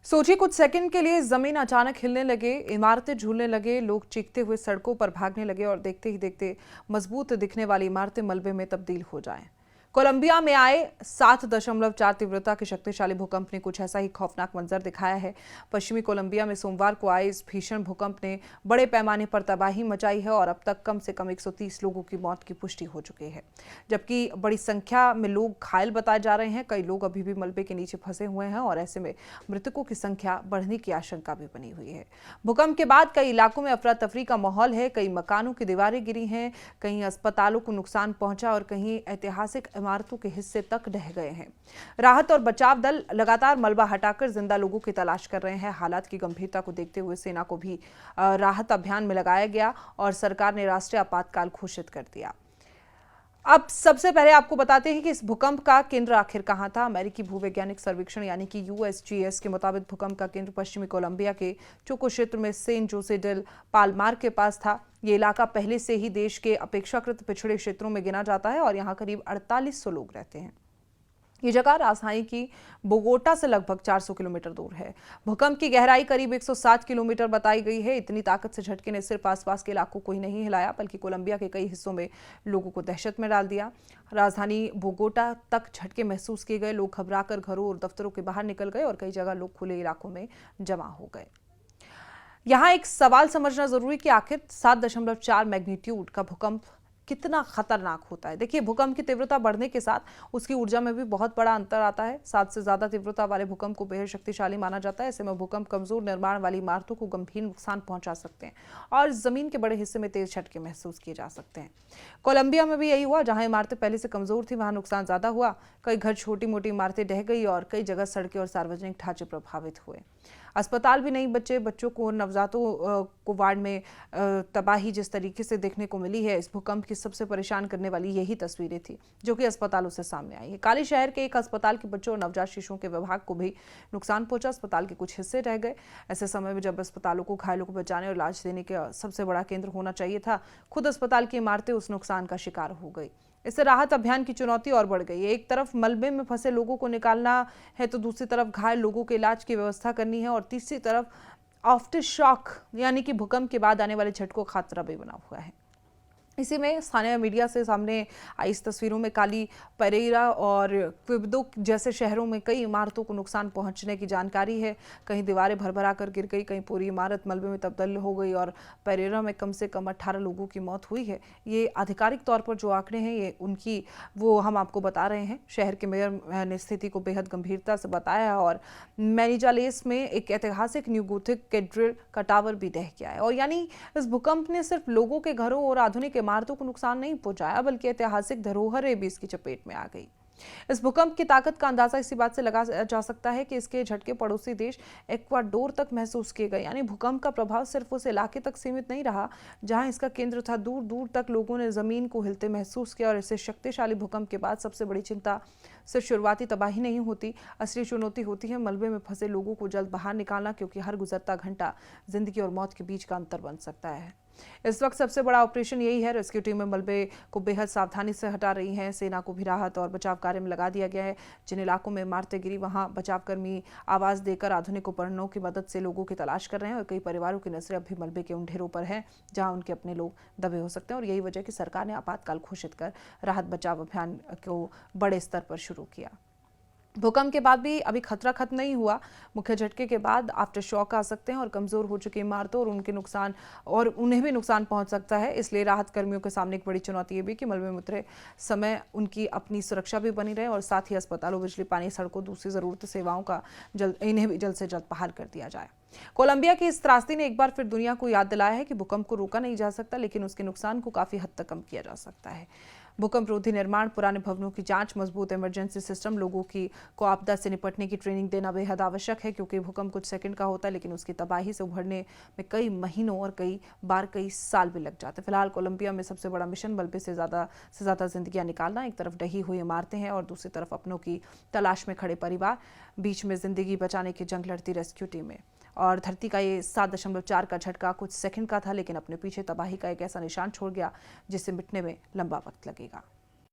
सोचिए, कुछ सेकंड के लिए जमीन अचानक हिलने लगे, इमारतें झूलने लगे, लोग चीखते हुए सड़कों पर भागने लगे और देखते ही देखते मजबूत दिखने वाली इमारतें मलबे में तब्दील हो जाएं। कोलंबिया में आए 7.4 तीव्रता के शक्तिशाली भूकंप ने कुछ ऐसा ही खौफनाक मंजर दिखाया है। पश्चिमी कोलंबिया में सोमवार को आए इस भीषण भूकंप ने बड़े पैमाने पर तबाही मचाई है और अब तक कम से कम 130 लोगों की मौत की पुष्टि हो चुकी है, जबकि बड़ी संख्या में लोग घायल बताए जा रहे हैं। कई लोग अभी भी मलबे के नीचे फंसे हुए हैं और ऐसे में मृतकों की संख्या बढ़ने की आशंका भी बनी हुई है। भूकंप के बाद कई इलाकों में अफरा तफरी का माहौल है। कई मकानों की दीवारें गिरी हैं, कहीं अस्पतालों को नुकसान पहुंचा और कहीं ऐतिहासिक इमारतों के हिस्से तक ढह गए हैं। राहत और बचाव दल लगातार मलबा हटाकर जिंदा लोगों की तलाश कर रहे हैं। हालात की गंभीरता को देखते हुए सेना को भी राहत अभियान में लगाया गया और सरकार ने राष्ट्रीय आपातकाल घोषित कर दिया। अब सबसे पहले आपको बताते हैं कि इस भूकंप का केंद्र आखिर कहां था। अमेरिकी भूवैज्ञानिक सर्वेक्षण यानी कि यूएसजीएस के मुताबिक भूकंप का केंद्र पश्चिमी कोलंबिया के चोको क्षेत्र में सेन जोसे डेल पालमार के पास था। ये इलाका पहले से ही देश के अपेक्षाकृत पिछड़े क्षेत्रों में गिना जाता है और यहाँ करीब 4800 लोग रहते हैं। ये जगह राजधानी की बोगोटा से लगभग 400 किलोमीटर दूर है। भूकंप की गहराई करीब 160 किलोमीटर बताई गई है। इतनी ताकत से झटके ने सिर्फ आसपास के इलाकों को ही नहीं हिलाया, बल्कि कोलंबिया के कई हिस्सों में लोगों को दहशत में डाल दिया। राजधानी बोगोटा तक झटके महसूस किए गए। लोग घबराकर घरों और दफ्तरों के बाहर निकल गए और कई जगह लोग खुले इलाकों में जमा हो गए। यहाँ एक सवाल समझना जरूरी कि आखिर 7.4 मैग्नीट्यूड का भूकंप कितना खतरनाक होता है। देखिए, भूकंप की तीव्रता बढ़ने के साथ उसकी ऊर्जा में भी बहुत बड़ा अंतर आता है। 7 से ज्यादा तीव्रता वाले भूकंप को बेहद शक्तिशाली माना जाता है। ऐसे में भूकंप कमजोर निर्माण वाली इमारतों को गंभीर नुकसान पहुंचा सकते हैं और जमीन के बड़े हिस्से में तेज झटके महसूस किए जा सकते हैं। कोलंबिया में भी यही हुआ। जहां इमारतें पहले से कमजोर थी, वहां नुकसान ज्यादा हुआ। कई घर, छोटी मोटी इमारतें ढह गई और कई जगह सड़कें और सार्वजनिक ढांचे प्रभावित हुए। अस्पताल भी नहीं बचे। बच्चों को, नवजातों को वार्ड में तबाही जिस तरीके से देखने को मिली है, इस भूकंप की सबसे परेशान करने वाली यही तस्वीरें थी जो कि अस्पतालों से सामने आई है। काली शहर के एक अस्पताल के बच्चों और नवजात शिशुओं के विभाग को भी नुकसान पहुंचा। अस्पताल के कुछ हिस्से रह गए। ऐसे समय में जब अस्पतालों को घायलों को बचाने और इलाज देने का सबसे बड़ा केंद्र होना चाहिए था, खुद अस्पताल की इमारतें उस नुकसान का शिकार हो गई। इससे राहत अभियान की चुनौती और बढ़ गई है। एक तरफ मलबे में फंसे लोगों को निकालना है, तो दूसरी तरफ घायल लोगों के इलाज की व्यवस्था करनी है और तीसरी तरफ आफ्टर शॉक यानी कि भूकंप के बाद आने वाले झटकों का खतरा भी बना हुआ है। इसी में स्थानीय मीडिया से सामने आई इस तस्वीरों में काली परेरा और क्विबदो जैसे शहरों में कई इमारतों को नुकसान पहुंचने की जानकारी है। कहीं दीवारें भरभरा कर गिर गई, कहीं पूरी इमारत मलबे में तब्दील हो गई और परेरा में कम से कम 18 लोगों की मौत हुई है। ये आधिकारिक तौर पर जो आंकड़े हैं, ये उनकी वो हम आपको बता रहे हैं। शहर के मेयर ने स्थिति को बेहद गंभीरता से बताया और मैनिजालेस में एक ऐतिहासिक न्यू गोथिक कैथेड्रल का टावर भी ढह गया है। और यानी इस भूकंप ने सिर्फ लोगों के घरों और आधुनिक इमारतों को नुकसान नहीं पहुंचाया, बल्कि ऐतिहासिक धरोहरें भी इसकी चपेट में आ गई। इस भूकंप की ताकत का अंदाजा इसी बात से लगाया जा सकता है कि इसके झटके पड़ोसी देश इक्वाडोर तक महसूस किए गए। यानी भूकंप का प्रभाव सिर्फ उस इलाके तक सीमित नहीं रहा जहां इसका केंद्र था। दूर दूर तक लोगों ने जमीन को हिलते महसूस किया और इसे शक्तिशाली भूकंप के बाद सबसे बड़ी चिंता सिर्फ शुरुआती तबाही नहीं होती, असली चुनौती होती है मलबे में फंसे लोगों को जल्द बाहर निकालना, क्योंकि हर गुजरता घंटा जिंदगी और मौत के बीच का अंतर बन सकता है। इस वक्त सबसे बड़ा ऑपरेशन यही है। रेस्क्यू टीमें मलबे को बेहद सावधानी से हटा रही हैं। सेना को भी राहत और बचाव कार्य में लगा दिया गया है। जिन इलाकों में इमारतें गिरी, वहां बचावकर्मी आवाज देकर आधुनिक उपकरणों की मदद से लोगों की तलाश कर रहे हैं और कई परिवारों की नजरें अब भी मलबे के उन ढेरों पर हैं जहां उनके अपने लोग दबे हो सकते हैं। और यही वजह कि सरकार ने आपातकाल घोषित कर राहत बचाव अभियान को बड़े स्तर पर शुरू किया। भूकंप के बाद भी अभी खतरा खत्म नहीं हुआ। मुख्य झटके के बाद आफ्टर शॉक आ सकते हैं और कमजोर हो चुकी इमारतों और उनके नुकसान और उन्हें भी नुकसान पहुंच सकता है। इसलिए राहत कर्मियों के सामने एक बड़ी चुनौती ये भी कि मलबे में उतरे समय उनकी अपनी सुरक्षा भी बनी रहे और साथ ही अस्पतालों, बिजली, पानी, सड़कों, दूसरी जरूरत सेवाओं का इन्हें भी जल्द से जल्द बहाल कर दिया जाए। कोलंबिया की इस त्रासदी ने एक बार फिर दुनिया को याद दिलाया है कि भूकंप को रोका नहीं जा सकता, लेकिन उसके नुकसान को काफी हद तक कम किया जा सकता है। भूकंप रोधी निर्माण, पुराने भवनों की जांच, मजबूत इमरजेंसी सिस्टम, लोगों को आपदा से निपटने की ट्रेनिंग देना बेहद आवश्यक है, क्योंकि भूकंप कुछ सेकंड का होता है लेकिन उसकी तबाही से उभरने में कई महीनों और कई बार कई साल भी लग जाते हैं। फिलहाल कोलंबिया में सबसे बड़ा मिशन मलबे से ज्यादा जिंदगियां निकालना। एक तरफ ढही हुई इमारतें हैं और दूसरी तरफ अपनों की तलाश में खड़े परिवार, बीच में जिंदगी बचाने की जंग लड़ती रेस्क्यू टीमें। और धरती का ये 7.4 का झटका कुछ सेकंड का था, लेकिन अपने पीछे तबाही का एक ऐसा निशान छोड़ गया जिससे मिटने में लंबा वक्त लगेगा।